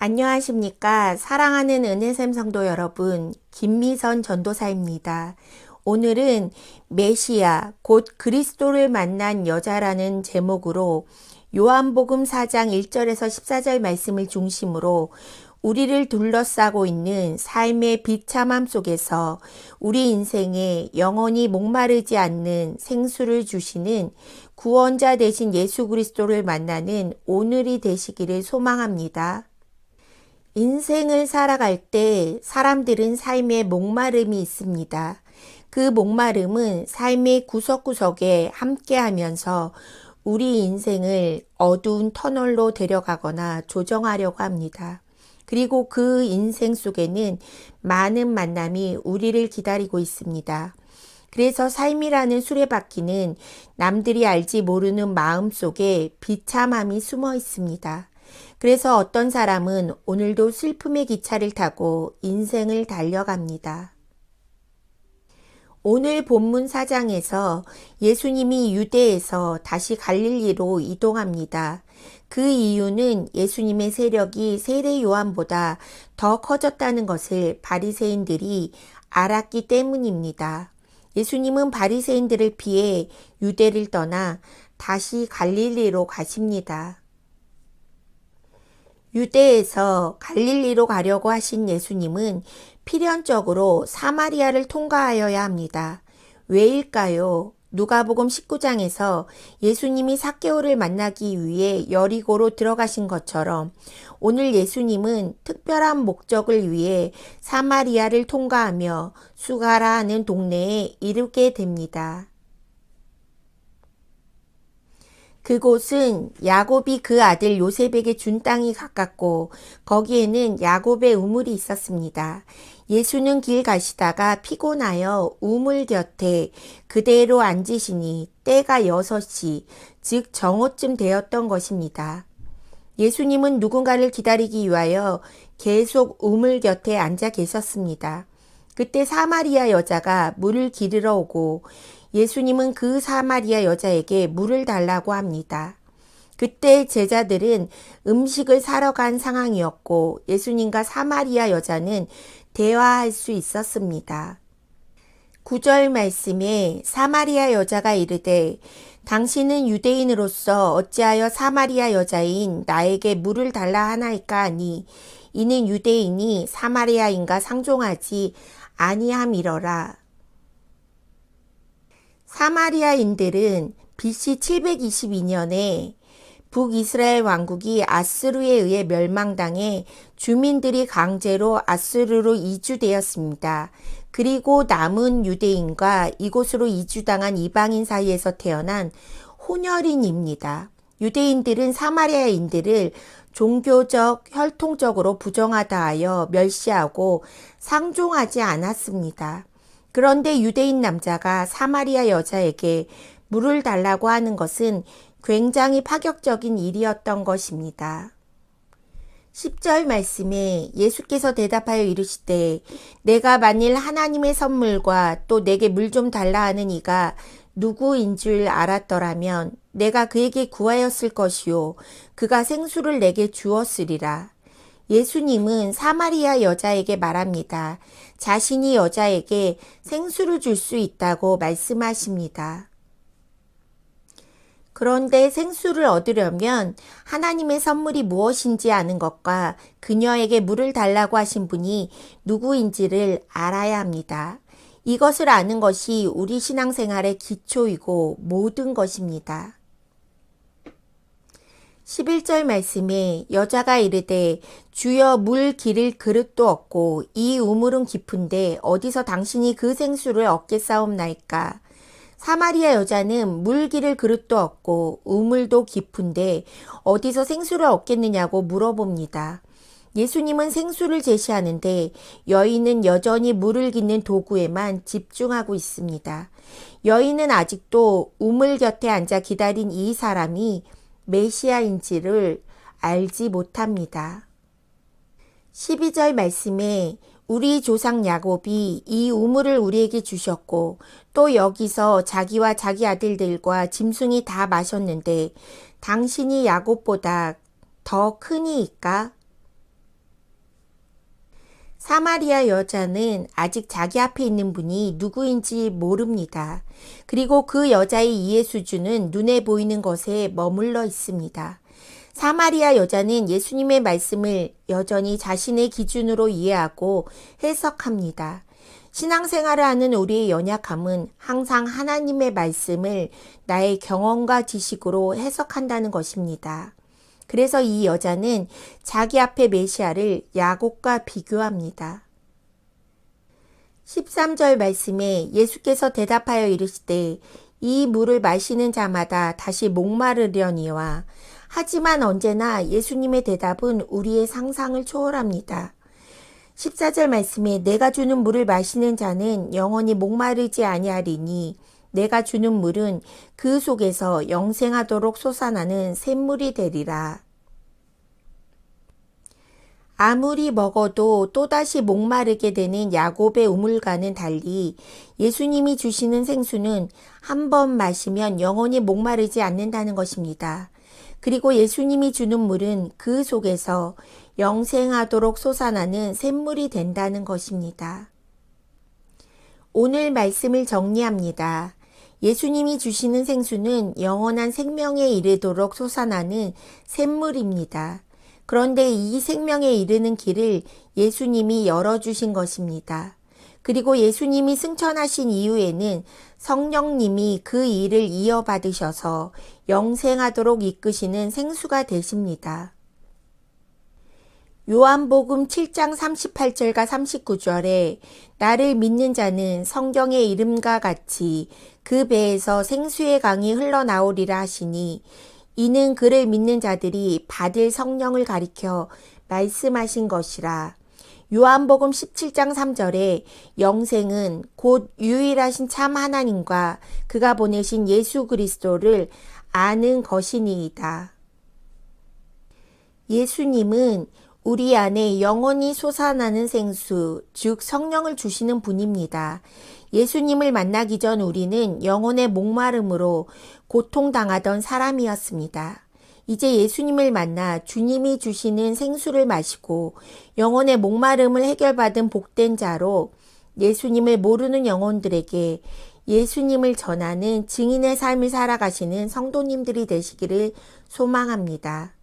안녕하십니까. 사랑하는 은혜샘 성도 여러분, 김미선 전도사입니다. 오늘은 메시아, 곧 그리스도를 만난 여자라는 제목으로 요한복음 4장 1절에서 14절 말씀을 중심으로 우리를 둘러싸고 있는 삶의 비참함 속에서 우리 인생에 영원히 목마르지 않는 생수를 주시는 구원자 되신 예수 그리스도를 만나는 오늘이 되시기를 소망합니다. 인생을 살아갈 때 사람들은 삶에 목마름이 있습니다. 그 목마름은 삶의 구석구석에 함께하면서 우리 인생을 어두운 터널로 데려가거나 조정하려고 합니다. 그리고 그 인생 속에는 많은 만남이 우리를 기다리고 있습니다. 그래서 삶이라는 수레바퀴는 남들이 알지 모르는 마음 속에 비참함이 숨어 있습니다. 그래서 어떤 사람은 오늘도 슬픔의 기차를 타고 인생을 달려갑니다. 오늘 본문 4장에서 예수님이 유대에서 다시 갈릴리로 이동합니다. 그 이유는 예수님의 세력이 세례 요한보다 더 커졌다는 것을 바리새인들이 알았기 때문입니다. 예수님은 바리새인들을 피해 유대를 떠나 다시 갈릴리로 가십니다. 유대에서 갈릴리로 가려고 하신 예수님은 필연적으로 사마리아를 통과하여야 합니다. 왜일까요? 누가복음 19장에서 예수님이 삭개오를 만나기 위해 여리고로 들어가신 것처럼 오늘 예수님은 특별한 목적을 위해 사마리아를 통과하며 수가라 하는 동네에 이르게 됩니다. 그곳은 야곱이 그 아들 요셉에게 준 땅이 가깝고 거기에는 야곱의 우물이 있었습니다. 예수는 길 가시다가 피곤하여 우물 곁에 그대로 앉으시니 때가 6시, 즉 정오쯤 되었던 것입니다. 예수님은 누군가를 기다리기 위하여 계속 우물 곁에 앉아 계셨습니다. 그때 사마리아 여자가 물을 기르러 오고 예수님은 그 사마리아 여자에게 물을 달라고 합니다. 그때 제자들은 음식을 사러 간 상황이었고 예수님과 사마리아 여자는 대화할 수 있었습니다. 9절 말씀에 사마리아 여자가 이르되 당신은 유대인으로서 어찌하여 사마리아 여자인 나에게 물을 달라 하나이까 하니 이는 유대인이 사마리아인과 상종하지 아니함이러라. 사마리아인들은 BC 722년에 북이스라엘 왕국이 아수르에 의해 멸망당해 주민들이 강제로 아수르로 이주되었습니다. 그리고 남은 유대인과 이곳으로 이주당한 이방인 사이에서 태어난 혼혈인입니다. 유대인들은 사마리아인들을 종교적, 혈통적으로 부정하다 하여 멸시하고 상종하지 않았습니다. 그런데 유대인 남자가 사마리아 여자에게 물을 달라고 하는 것은 굉장히 파격적인 일이었던 것입니다. 10절 말씀에 예수께서 대답하여 이르시되 내가 만일 하나님의 선물과 또 내게 물 좀 달라 하는 이가 누구인 줄 알았더라면 내가 그에게 구하였을 것이요 그가 생수를 내게 주었으리라. 예수님은 사마리아 여자에게 말합니다. 자신이 여자에게 생수를 줄 수 있다고 말씀하십니다. 그런데 생수를 얻으려면 하나님의 선물이 무엇인지 아는 것과 그녀에게 물을 달라고 하신 분이 누구인지를 알아야 합니다. 이것을 아는 것이 우리 신앙생활의 기초이고 모든 것입니다. 11절 말씀에 여자가 이르되 주여 물 기를 그릇도 없고 이 우물은 깊은데 어디서 당신이 그 생수를 얻겠사옵나이까. 사마리아 여자는 물 기를 그릇도 없고 우물도 깊은데 어디서 생수를 얻겠느냐고 물어봅니다. 예수님은 생수를 제시하는데 여인은 여전히 물을 깃는 도구에만 집중하고 있습니다. 여인은 아직도 우물 곁에 앉아 기다린 이 사람이 메시아인지를 알지 못합니다. 12절 말씀에 우리 조상 야곱이 이 우물을 우리에게 주셨고 또 여기서 자기와 자기 아들들과 짐승이 다 마셨는데 당신이 야곱보다 더 크니이까? 사마리아 여자는 아직 자기 앞에 있는 분이 누구인지 모릅니다. 그리고 그 여자의 이해 수준은 눈에 보이는 것에 머물러 있습니다. 사마리아 여자는 예수님의 말씀을 여전히 자신의 기준으로 이해하고 해석합니다. 신앙생활을 하는 우리의 연약함은 항상 하나님의 말씀을 나의 경험과 지식으로 해석한다는 것입니다. 그래서 이 여자는 자기 앞에 메시아를 야곱과 비교합니다. 13절 말씀에 예수께서 대답하여 이르시되 이 물을 마시는 자마다 다시 목마르려니와 하지만 언제나 예수님의 대답은 우리의 상상을 초월합니다. 14절 말씀에 내가 주는 물을 마시는 자는 영원히 목마르지 아니하리니 내가 주는 물은 그 속에서 영생하도록 솟아나는 샘물이 되리라. 아무리 먹어도 또다시 목마르게 되는 야곱의 우물과는 달리 예수님이 주시는 생수는 한 번 마시면 영원히 목마르지 않는다는 것입니다. 그리고 예수님이 주는 물은 그 속에서 영생하도록 솟아나는 샘물이 된다는 것입니다. 오늘 말씀을 정리합니다. 예수님이 주시는 생수는 영원한 생명에 이르도록 솟아나는 샘물입니다. 그런데 이 생명에 이르는 길을 예수님이 열어주신 것입니다. 그리고 예수님이 승천하신 이후에는 성령님이 그 일을 이어받으셔서 영생하도록 이끄시는 생수가 되십니다. 요한복음 7장 38절과 39절에 나를 믿는 자는 성경의 이름과 같이 그 배에서 생수의 강이 흘러나오리라 하시니 이는 그를 믿는 자들이 받을 성령을 가리켜 말씀하신 것이라. 요한복음 17장 3절에 영생은 곧 유일하신 참 하나님과 그가 보내신 예수 그리스도를 아는 것이니이다. 예수님은 우리 안에 영원히 솟아나는 생수, 즉 성령을 주시는 분입니다. 예수님을 만나기 전 우리는 영혼의 목마름으로 고통당하던 사람이었습니다. 이제 예수님을 만나 주님이 주시는 생수를 마시고 영혼의 목마름을 해결받은 복된 자로 예수님을 모르는 영혼들에게 예수님을 전하는 증인의 삶을 살아가시는 성도님들이 되시기를 소망합니다.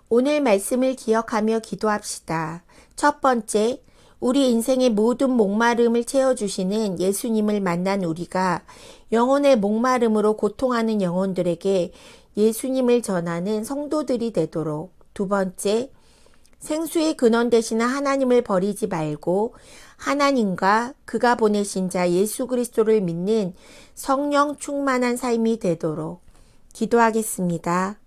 오늘 말씀을 기억하며 기도합시다. 첫 번째, 우리 인생의 모든 목마름을 채워주시는 예수님을 만난 우리가 영혼의 목마름으로 고통하는 영혼들에게 예수님을 전하는 성도들이 되도록. 두 번째, 생수의 근원 되시는 하나님을 버리지 말고 하나님과 그가 보내신 자 예수 그리스도를 믿는 성령 충만한 삶이 되도록 기도하겠습니다.